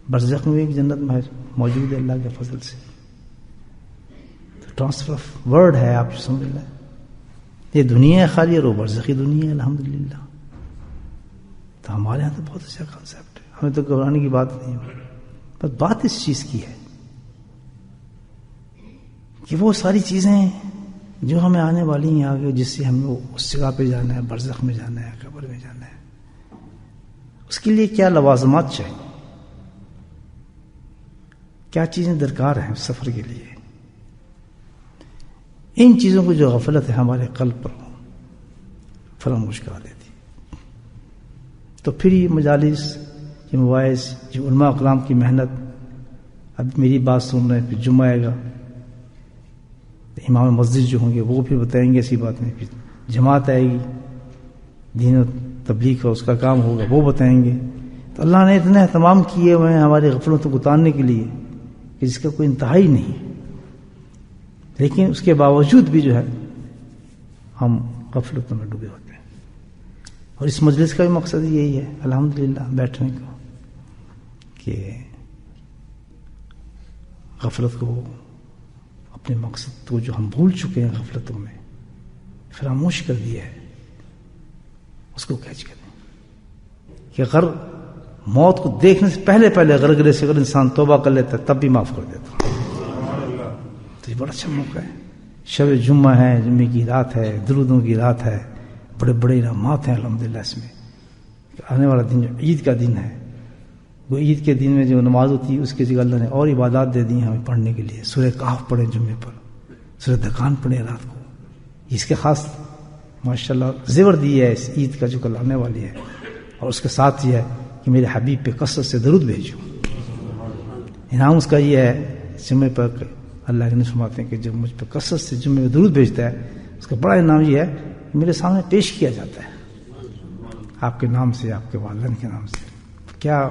برزخ میں ایک جنت میں موجود ہے اللہ کے فضل سے. ٹرانسفر آف ورڈ ہے, آپ سمجھ لیں. یہ دنیا ہے خالی اور وہ برزخی دنیا ہے الحمدللہ. تو ہمارے یہاں تو بہت اچھا کانسیپٹ ہے, ہمیں تو گھبرانے کی بات نہیں ہے. بس بات اس چیز کی ہے کہ وہ ساری چیزیں جو ہمیں آنے والی ہیں آگے, جس سے ہمیں اس جگہ پہ جانا ہے, برزخ میں جانا ہے, قبر میں جانا ہے, اس کے لیے کیا لوازمات چاہیے, کیا چیزیں درکار ہیں سفر کے لیے. ان چیزوں کو جو غفلت ہے ہمارے قلب پر فراموش کرا دیتی. تو پھر یہ مجالس, یہ مواعظ, جو علماء اکرام کی محنت, اب میری بات سن رہے ہیں, پھر جمعہ آئے گا, امام مسجد جو ہوں گے وہ پھر بتائیں گے ایسی باتیں, پھر جماعت آئے گی, دین و تبلیغ کا اس کا کام ہوگا, وہ بتائیں گے. تو اللہ نے اتنے اہتمام کیے ہوئے ہیں ہماری غفلتوں کو اتارنے کے لیے کہ جس کا کوئی انتہا ہی نہیں. لیکن اس کے باوجود بھی جو ہے ہم غفلتوں میں ڈوبے ہوتے ہیں. اور اس مجلس کا بھی مقصد یہی ہے الحمدللہ بیٹھنے کا, کہ غفلت کو, اپنے مقصد کو جو ہم بھول چکے ہیں غفلتوں میں, فراموش کر دیا ہے, اس کو کیچ کریں. کہ اگر موت کو دیکھنے سے پہلے غرغرے سے اگر انسان توبہ کر لیتا ہے تب بھی معاف کر دیتا. تو یہ بڑا اچھا موقع ہے. شب جمعہ ہے, جمعے کی رات ہے, درودوں کی رات ہے, بڑے بڑے انعامات ہیں الحمدللہ اس میں. آنے والا دن جو عید کا دن ہے, وہ عید کے دن میں جو نماز ہوتی ہے اس کی جگہ اللہ نے اور عبادات دے دی ہیں ہمیں پڑھنے کے لیے. سورہ کہف پڑھیں جمعے پر, سورہ دکان پڑھیں رات کو. اس کے خاص ماشاءاللہ زیور دی ہے اس عید کا جو کل آنے والی ہے. اور اس کے ساتھ یہ ہے کہ میرے حبیب پہ کثرت سے درود بھیجو. انعام اس کا یہ ہے جمعے پر اللہ کے نبی فرماتے ہیں کہ جب مجھ پہ کثرت سے جمعے میں درود بھیجتا ہے, اس کا بڑا انعام یہ ہے کہ میرے سامنے پیش کیا جاتا ہے آپ کے نام سے, آپ کے والدین کے نام سے. کیا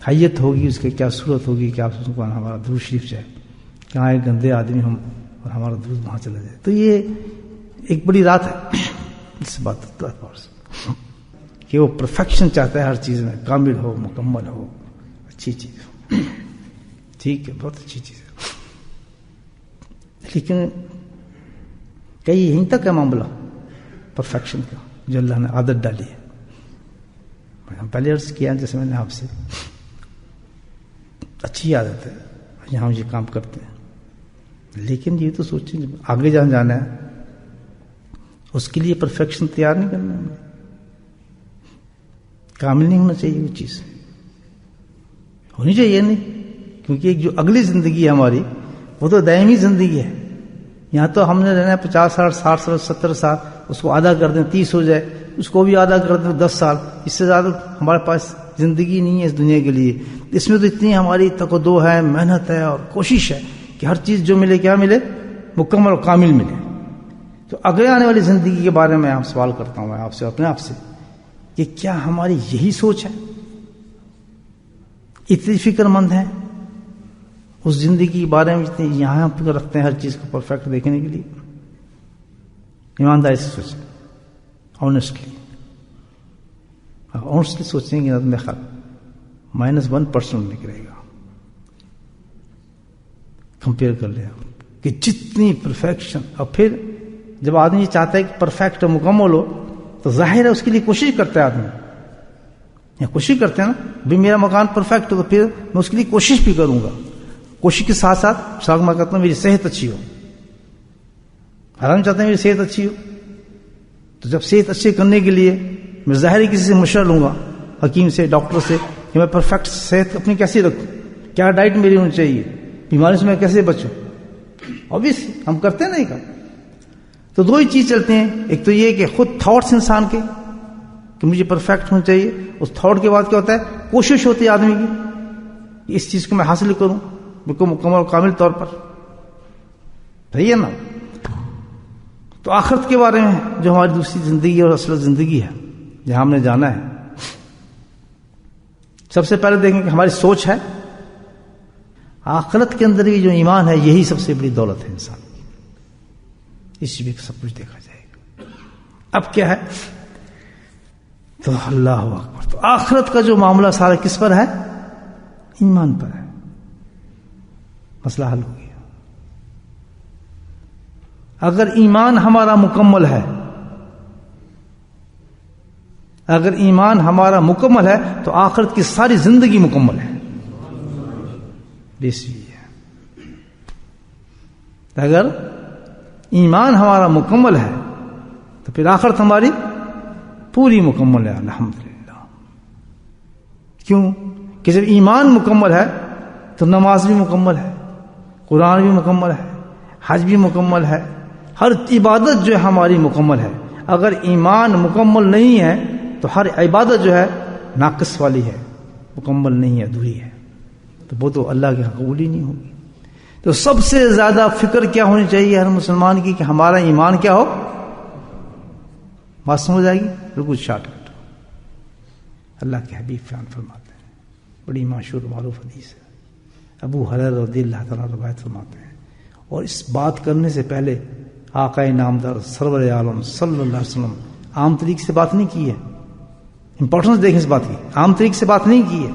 حیت ہوگی اس کی, کیا صورت ہوگی کہ آپ کو ہمارا درود شریف جائے, کہاں ایک گندے آدمی ہم اور ہمارا درود وہاں چلا جائے. تو یہ ایک بڑی رات ہے اس بات سے کہ وہ پرفیکشن چاہتا ہے ہر چیز میں, کامل ہو, مکمل ہو, اچھی چیز ہو. ٹھیک ہے, بہت اچھی چیز ہے. لیکن کئی یہیں تک ہے معاملہ پرفیکشن کا جو اللہ نے عادت ڈالی ہے. ہم پہلے عرض کیا جیسے میں نے آپ سے, اچھی عادت ہے یہاں یہ کام کرتے ہیں, لیکن یہ تو سوچیں آگے جہاں جانا ہے اس کے لیے پرفیکشن تیار نہیں کرنا ہے, کامل نہیں ہونا چاہیے. وہ چیز ہونی چاہیے نہیں, کیونکہ ایک جو اگلی زندگی ہے ہماری وہ تو دائمی زندگی ہے. یہاں تو ہم نے رہنا ہے 50 سال, 60 سال, 70 سال, اس کو آدھا کر دیں 30 ہو جائے, اس کو بھی آدھا کر دیں 10 سال. اس سے زیادہ ہمارے پاس زندگی نہیں ہے اس دنیا کے لیے. اس میں تو اتنی ہماری تقدو ہے, محنت ہے اور کوشش ہے کہ ہر چیز جو ملے کیا ملے, مکمل اور کامل ملے. تو اگلے آنے والی زندگی کے بارے میں آپ سوال کرتا ہوں میں آپ سے, اپنے آپ سے, کہ کیا ہماری یہی سوچ ہے؟ اتنی فکر مند ہے اس زندگی کے بارے میں جتنے یہاں فکر رکھتے ہیں ہر چیز کو پرفیکٹ دیکھنے کے لیے؟ ایمانداری سے سوچیں, آنےسٹلی سوچیں گے نا, میرا خیال -1% نکلے گا. کمپیئر کر لیں کہ جتنی پرفیکشن. اور پھر جب آدمی یہ چاہتا ہے کہ پرفیکٹ مکمل ہو تو ظاہر ہے اس کے لیے کوشش کرتا ہے آدمی, یا کوشش کرتے ہیں نا بھی میرا مکان پرفیکٹ ہو تو پھر میں اس کے لیے کوشش بھی کروں گا. کوشش کے ساتھ ساتھ میں کہتا ہوں میری صحت اچھی ہو. آدمی چاہتے ہیں میری صحت اچھی ہو, تو جب صحت اچھی کرنے کے لیے میں ظاہر کسی سے مشورہ لوں گا, حکیم سے, ڈاکٹر سے, کہ میں پرفیکٹ صحت اپنی کیسے رکھوں, کیا ڈائٹ میری ہونی چاہیے, بیماری سے میں کیسے بچوں. obviously ہم کرتے ہیں نہیں کام. تو دو ہی چیز چلتے ہیں, ایک تو یہ کہ خود تھاٹس انسان کے کہ مجھے پرفیکٹ ہونا چاہیے, اس تھاٹ کے بعد کیا ہوتا ہے, کوشش ہوتی ہے آدمی کی کہ اس چیز کو میں حاصل کروں بالکل مکمل اور کامل طور پر. صحیح ہے نا. تو آخرت کے بارے میں جو ہماری دوسری زندگی اور اصل زندگی ہے جہاں ہم نے جانا ہے, سب سے پہلے دیکھیں کہ ہماری سوچ ہے. آخرت کے اندر بھی جو ایمان ہے یہی سب سے بڑی دولت ہے انسان کی, اس بھی سب کچھ دیکھا جائے گا. اب کیا ہے تو اللہ اکبر, تو آخرت کا جو معاملہ سارا کس پر ہے؟ ایمان پر ہے، مسئلہ حل ہو گیا۔ اگر ایمان ہمارا مکمل ہے، اگر ایمان ہمارا مکمل ہے تو آخرت کی ساری زندگی مکمل ہے، بیسوی ہے۔ اگر ایمان ہمارا مکمل ہے تو پھر آخرت ہماری پوری مکمل ہے، الحمدللہ۔ کیوں کہ جب ایمان مکمل ہے تو نماز بھی مکمل ہے، قرآن بھی مکمل ہے، حج بھی مکمل ہے، ہر عبادت جو ہے ہماری مکمل ہے۔ اگر ایمان مکمل نہیں ہے تو ہر عبادت جو ہے ناقص والی ہے، مکمل نہیں ہے، ادھوری ہے، تو وہ تو اللہ کے قبول ہی نہیں ہوگی۔ تو سب سے زیادہ فکر کیا ہونی چاہیے ہر مسلمان کی کہ ہمارا ایمان کیا ہو؟ بات سمجھ آئے گی؟ بالکل شارٹ کٹ۔ اللہ کے حبیب بیان فرماتے ہیں، بڑی مشہور معروف حدیث ہے، ابو ہریرہ رضی اللہ تعالیٰ روایت فرماتے ہیں، اور اس بات کرنے سے پہلے آقا نامدار سرور عالم صلی اللہ علیہ وسلم عام طریقے سے بات نہیں کی ہے، امپورٹنس دیکھیں اس بات کی، عام طریقے سے بات نہیں کی ہے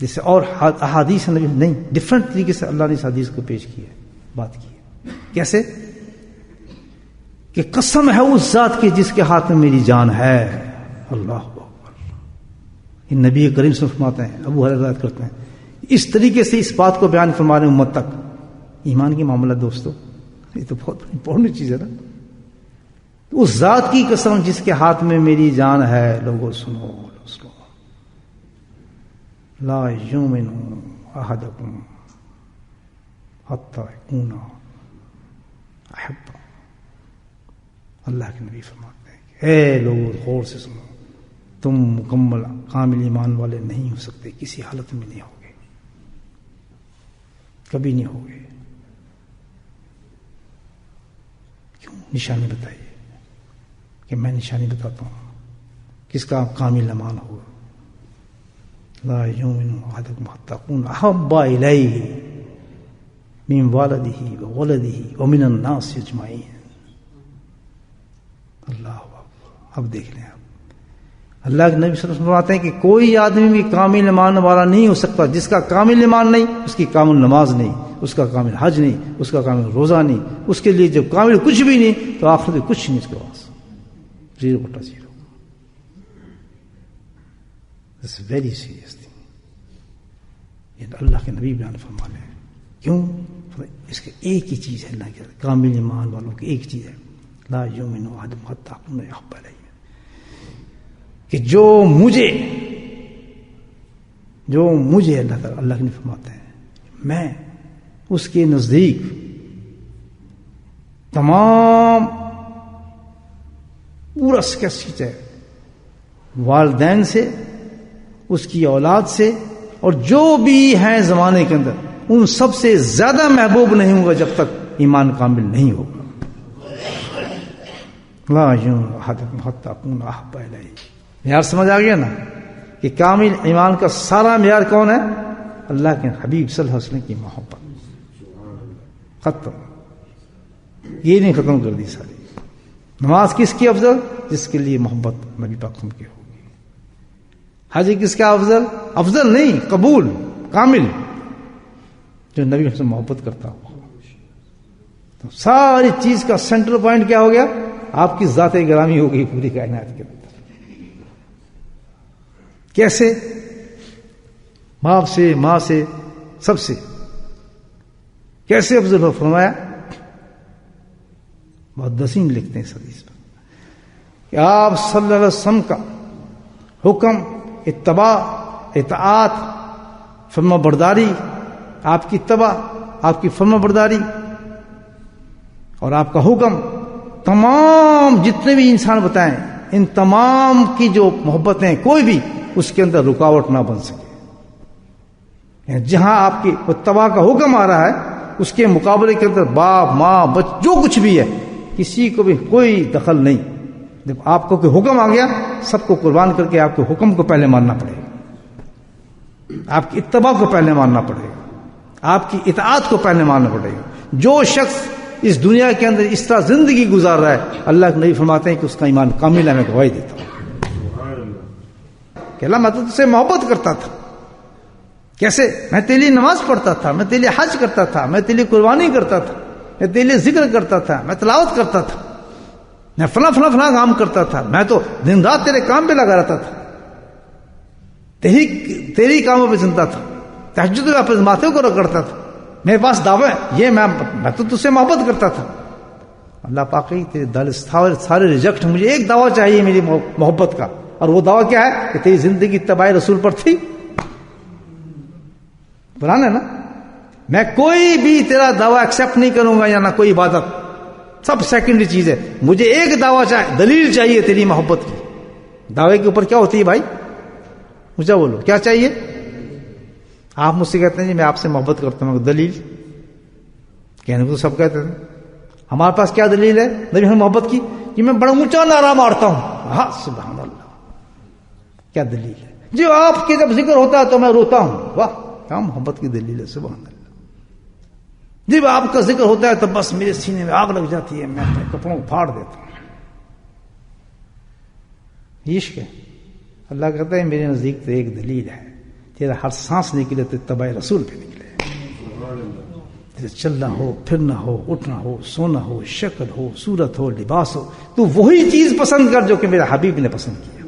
جیسے اور احادیث نبی، نہیں، ڈفرنٹ طریقے سے اللہ نے اس حدیث کو پیش کی ہے، بات کی ہے۔ کیسے؟ کہ قسم ہے اس ذات کی جس کے ہاتھ میں میری جان ہے، اللہ اکبر۔ یہ نبی کریم صلی اللہ علیہ وسلم فرماتے ہیں، ابو ہریرہ روایت کرتے ہیں، اس طریقے سے اس بات کو بیان فرما رہے ہیں امت تک۔ ایمان کی معاملہ دوستو، یہ تو بہت امپورٹنٹ چیز ہے نا۔ اس ذات کی قسم جس کے ہاتھ میں میری جان ہے، لوگوں سنو، سنو، لا یؤمن احدکم حتی یکون احب، اللہ کے نبی فرماتے ہیں کہ اے لوگوں غور سے سنو، تم مکمل کامل ایمان والے نہیں ہو سکتے، کسی حالت میں نہیں ہوگے، کبھی نہیں ہوگے۔ کیوں؟ نشانی بتائیے، کہ میں نشانی بتاتا ہوں کس کا کامل ایمان ہوگا۔ لا یؤمن احدکم حتی یکون احب الیہ من والدہ وولدہ ومن الناس اجمعین۔ اللہ اکبر۔ اب دیکھ لیں، اللہ کے نبی صلی اللہ علیہ وسلم فرماتے ہیں کہ کوئی آدمی بھی کامل ایمان والا نہیں ہو سکتا جس کا کامل ایمان نہیں، اس کی کامل نماز نہیں، اس کا کامل حج نہیں، اس کا کامل روزہ نہیں، اس کے لیے جب کامل کچھ بھی نہیں تو آخرت میں کچھ نہیں اس کے پاس، 0/0۔ It's very serious thing۔ یہ اللہ کے نبی بیان فرما رہے ہیں۔ کیوں؟ اس کے ایک ہی چیز ہے، اللہ کے کامل ایمان والوں کی ایک چیز ہے، لا یؤمن احدکم حتی یکون احب الیہ، کہ جو مجھے اللہ کے نبی فرماتے ہیں، میں اس کے نزدیک تمام پورا سکسیس ہے، والدین سے، اس کی اولاد سے، اور جو بھی ہیں زمانے کے اندر، ان سب سے زیادہ محبوب نہیں ہوگا جب تک ایمان کامل نہیں ہوگا۔ لا یؤمن احدکم حتی یکون احب الیہ۔ معیار سمجھ آ گیا نا کہ کامل ایمان کا سارا معیار کون ہے؟ اللہ کے حبیب صلی اللہ علیہ وسلم کی محبت۔ ختم، یہ نہیں ختم کر دی ساری۔ نماز کس کی افضل؟ جس کے لیے محبت نبی پاک کی ہوگی۔ حج کس کا افضل؟ افضل نہیں، قبول، کامل، جو نبی سے محبت کرتا ہو۔ تو ساری چیز کا سینٹرل پوائنٹ کیا ہو گیا؟ آپ کی ذات گرامی ہو گئی پوری کائنات کے اندر۔ کیسے؟ باپ سے، ماں سے، سب سے۔ کیسے افضل ہو؟ فرمایا، بہت وسیم لکھتے ہیں اس حدیث پر کہ آپ صلی اللہ علیہ وسلم کا حکم، اتباع، اطاعت، فرما برداری، آپ کی اتباع، آپ کی فرما برداری اور آپ کا حکم، تمام جتنے بھی انسان بتائیں، ان تمام کی جو محبتیں کوئی بھی اس کے اندر رکاوٹ نہ بن سکے۔ جہاں آپ کی اتباع کا حکم آ رہا ہے، اس کے مقابلے کے اندر باپ، ماں، جو کچھ بھی ہے، کسی کو بھی کوئی دخل نہیں۔ جب آپ کو کوئی حکم آ گیا، سب کو قربان کر کے آپ کے حکم کو پہلے ماننا پڑے گا، آپ کی اتباع کو پہلے ماننا پڑے گا، آپ کی اطاعت کو پہلے ماننا پڑے گا۔ جو شخص اس دنیا کے اندر اس طرح زندگی گزار رہا ہے، اللہ کے نبی فرماتے ہیں کہ اس کا ایمان کامل ہے، میں گواہی دیتا ہوں کہ اللہ میں تو تجھ سے محبت کرتا تھا، کیسے؟ میں تیرے لیے نماز پڑھتا تھا، میں تیرے لیے حج کرتا تھا، میں تیرے لیے قربانی کرتا تھا، میں تیرے لیے ذکر کرتا تھا، میں تلاوت کرتا تھا، میں فلاں فلاں فلاں کام کرتا تھا، میں تو دن رات تیرے کام پہ لگا رہتا تھا، تیری کاموں پہ زندہ تھا، تہجد میں اپنے ماتھے کو رگڑتا تھا، میرے پاس دعوے یہ میں تو تجھ سے محبت کرتا تھا. اللہ پاک کہی تیرے دل سارے ریجیکٹ، مجھے ایک دعویٰ چاہیے میری محبت کا، اور وہ دعویٰ کیا ہے کہ تیری زندگی اتباع رسول پر تھی. قرآن ہے نا، میں کوئی بھی تیرا دعویٰ ایکسپٹ نہیں کروں گا یا نہ کوئی عبادت، سب سیکنڈری چیز ہے. مجھے ایک دعویٰ چاہیے، دلیل چاہیے تیری محبت کی. دعوے کے اوپر کیا ہوتی ہے بھائی؟ مجھے بولو کیا چاہیے؟ آپ مجھ سے کہتے ہیں جی میں آپ سے محبت کرتا ہوں، دلیل کہنے کو تو سب کہتے ہیں. ہمارے پاس کیا دلیل ہے نبی ہم محبت کی؟ کہ میں بڑا اونچا نعرہ مارتا ہوں. ہاں سبحان اللہ، کیا دلیل ہے؟ جی آپ کے جب ذکر ہوتا ہے تو میں روتا ہوں. واہ کیا محبت کی دلیل ہے، سبحان اللہ. جب آپ کا ذکر ہوتا ہے تو بس میرے سینے میں آگ لگ جاتی ہے، میں اپنے کپڑوں کو پھاڑ دیتا ہوں. عشق ہے. اللہ کہتا ہے میرے نزدیک تو ایک دلیل ہے، تیرا ہر سانس نکلے تو اتباع رسول پہ نکلے. تیرے چلنا ہو، پھرنا ہو، اٹھنا ہو، سونا ہو، شکل ہو، صورت ہو، لباس ہو، تو وہی چیز پسند کر جو کہ میرا حبیب نے پسند کیا.